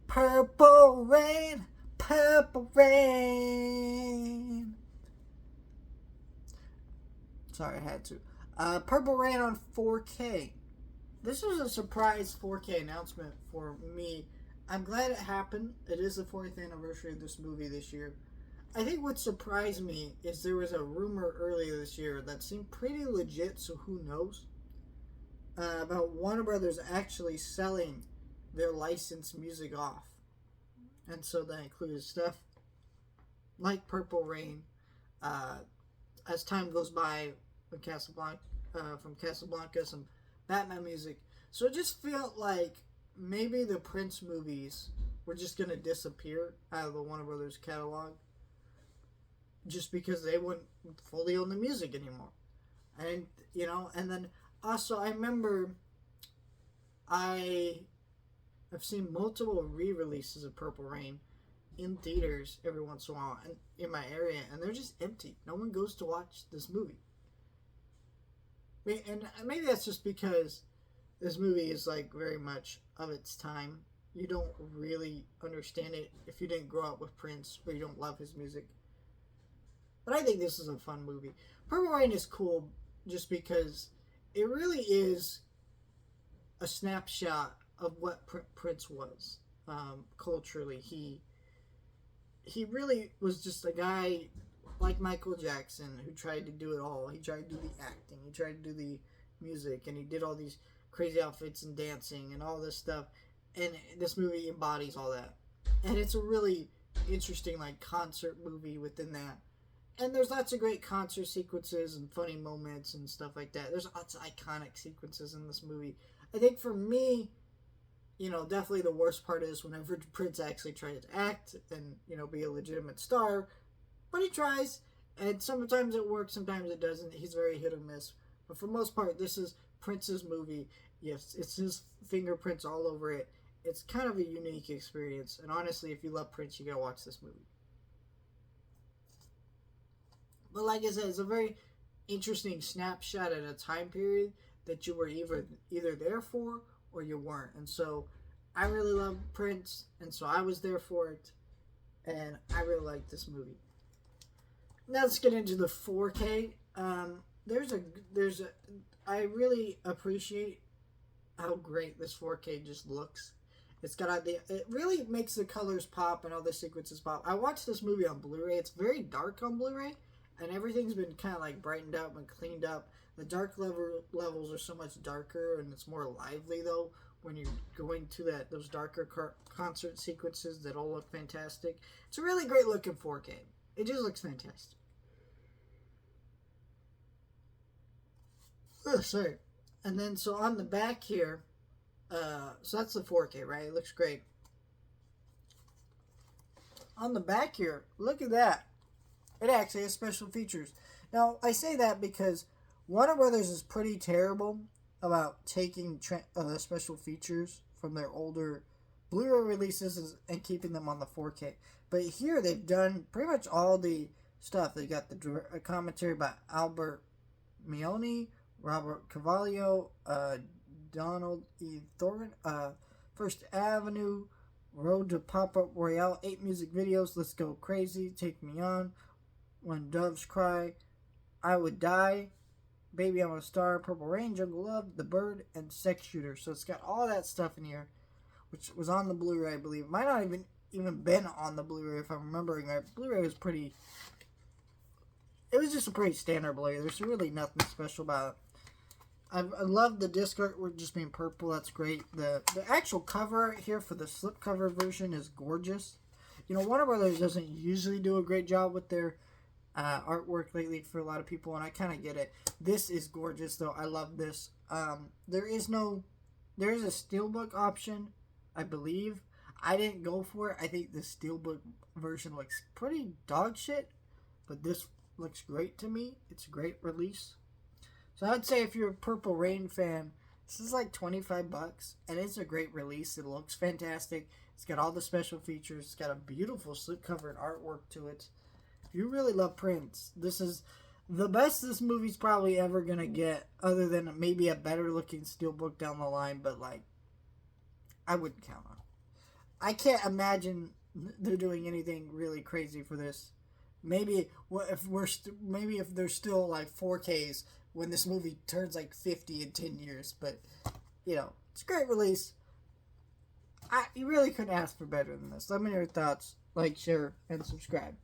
Purple Rain, Purple Rain. Sorry, I had to. Purple Rain on 4K. This was a surprise 4K announcement for me. I'm glad it happened. It is the 40th anniversary of this movie this year. I think what surprised me is there was a rumor earlier this year that seemed pretty legit, so who knows, about Warner Brothers actually selling their licensed music off. And so that included stuff like Purple Rain, uh, as time goes by, from Casablanca, some Batman music. So it just felt like maybe the Prince movies were just going to disappear out of the Warner Brothers catalog just because they wouldn't fully own the music anymore. And, and then also I remember I have seen multiple re-releases of Purple Rain in theaters every once in a while in my area, and they're just empty. No one goes to watch this movie. And maybe that's just because this movie is like very much of its time. You don't really understand it if you didn't grow up with Prince or you don't love his music. But I think this is a fun movie. Purple Rain is cool just because it really is a snapshot of what Prince was culturally. He really was just a guy like Michael Jackson who tried to do it all. He tried to do the acting, he tried to do the music, and he did all these crazy outfits and dancing and all this stuff. And this movie embodies all that. And it's a really interesting like concert movie within that. And there's lots of great concert sequences and funny moments and stuff like that. There's lots of iconic sequences in this movie. I think for me, definitely the worst part is whenever Prince actually tries to act and, be a legitimate star. But he tries, and sometimes it works, sometimes it doesn't. He's very hit or miss. But for the most part, this is Prince's movie. Yes, it's his fingerprints all over it. It's kind of a unique experience. And honestly, if you love Prince, you gotta watch this movie. But like I said, it's a very interesting snapshot at a time period that you were either there for or you weren't. And so I really love Prince, and so I was there for it, and I really like this movie. Now let's get into the 4K. I really appreciate how great this 4K just looks. It really makes the colors pop and all the sequences pop. I watched this movie on Blu-ray. It's very dark on Blu-ray, and everything's been kind of like brightened up and cleaned up. The dark levels are so much darker, and it's more lively though when you're going to those darker concert sequences that all look fantastic. It's a really great looking 4K. It just looks fantastic. Oh, sorry. And then so on the back here, so that's the 4K, right? It looks great. On the back here, look at that. It actually has special features. Now, I say that because Warner Brothers is pretty terrible about taking special features from their older Blu-ray releases and keeping them on the 4K. But here they've done pretty much all the stuff. They got the commentary by Albert Mioni, Robert Cavallo, Donald E. Thornton, First Avenue, Road to Pop-Up Royale, 8 music videos, Let's Go Crazy, Take Me On, When Doves Cry, I Would Die, Baby I'm a Star, Purple Rain, Jungle Love, The Bird, and Sex Shooter. So it's got all that stuff in here, which was on the Blu-ray, I believe. It might not even been on the Blu-ray if I'm remembering right. Blu-ray was pretty... It was just a pretty standard Blu-ray. There's really nothing special about it. I love the disc artwork just being purple. That's great. The actual cover art here for the slipcover version is gorgeous. Warner Brothers doesn't usually do a great job with their artwork lately for a lot of people, and I kind of get it. This is gorgeous, though. I love this. There is a steelbook option, I believe. I didn't go for it. I think the steelbook version looks pretty dog shit, but this looks great to me. It's a great release. So I'd say if you're a Purple Rain fan, this is like $25, and it's a great release. It looks fantastic. It's got all the special features. It's got a beautiful slipcover and artwork to it. If you really love Prince, this is the best this movie's probably ever going to get, other than maybe a better looking steelbook down the line, but I wouldn't count on it. I can't imagine they're doing anything really crazy for this. Maybe maybe if there's still like 4Ks when this movie turns like 50 in 10 years, but it's a great release. You really couldn't ask for better than this. Let me know your thoughts. Like, share, and subscribe.